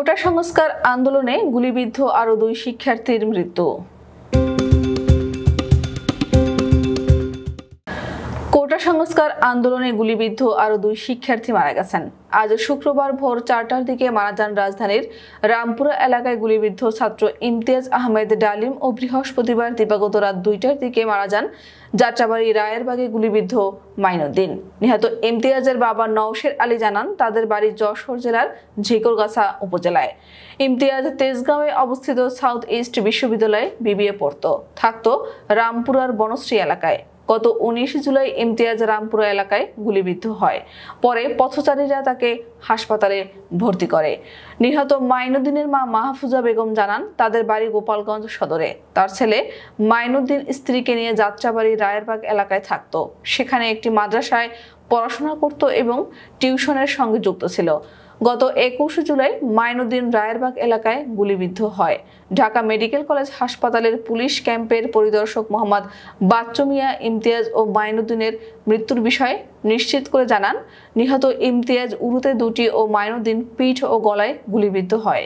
কোটা সংস্কার আন্দোলনে গুলিবিদ্ধ আরো 2 শিক্ষার্থীর মৃত্যু। কোটা সংস্কার আন্দোলনে গুলিবিদ্ধ আরো 2 শিক্ষার্থী মারা গেছেন। আজ শুক্রবার ভোর 4টার দিকে মারা যান রাজধানীর রামপুরা এলাকায় গুলিবিদ্ধ ছাত্র ইমতিয়াজ আহমেদ ডালিম ও বৃহস্পতিবার দিবাগত রাত 2টার দিকে মারা যান যাত্রাবাড়ী রায়েরবাগে গুলিবিদ্ধ মাইনুদ্দিন। নিহত ইমতিয়াজের বাবা নওশের আলী জানান, তাদের বাড়ি যশোর জেলার ঝিকরগাছা উপজেলায়। ইমতিয়াজ তেজগাঁওয়ে অবস্থিত সাউথ ইস্ট বিশ্ববিদ্যালয়ে বিবিএ পড়তো, থাকতো রামপুরার বনশ্রী এলাকায়। গত 19 জুলাই ইমতিয়াজ রামপুরা এলাকায় গুলিবিদ্ধ হয়। পরে পথচারীরা তাকে হাসপাতালে ভর্তি করে। নিহত মাইনুদ্দিনের মা মাহফুজা বেগম জানান, তাদের বাড়ি গোপালগঞ্জ সদরে। তার ছেলে মাইনুদ্দিন স্ত্রীকে নিয়ে যাত্রাবাড়ী রায়েরবাগ এলাকায় থাকতো। সেখানে একটি মাদ্রাসায় পড়াশোনা করত এবং টিউশনের সঙ্গে যুক্ত ছিল। গত 21 জুলাই মাইনুদ্দিন রায়েরবাগ এলাকায় গুলিবিদ্ধ হয়। ঢাকা মেডিকেল কলেজ হাসপাতালের পুলিশ ক্যাম্পের পরিদর্শক মোহাম্মদ বাচ্চু মিয়া ইমতিয়াজ ও মাইনুদ্দিনের মৃত্যুর বিষয়ে নিশ্চিত করে জানান, নিহত ইমতিয়াজ উরুতে 2টি ও মাইনুদ্দিন পিঠ ও গলায় গুলিবিদ্ধ হয়।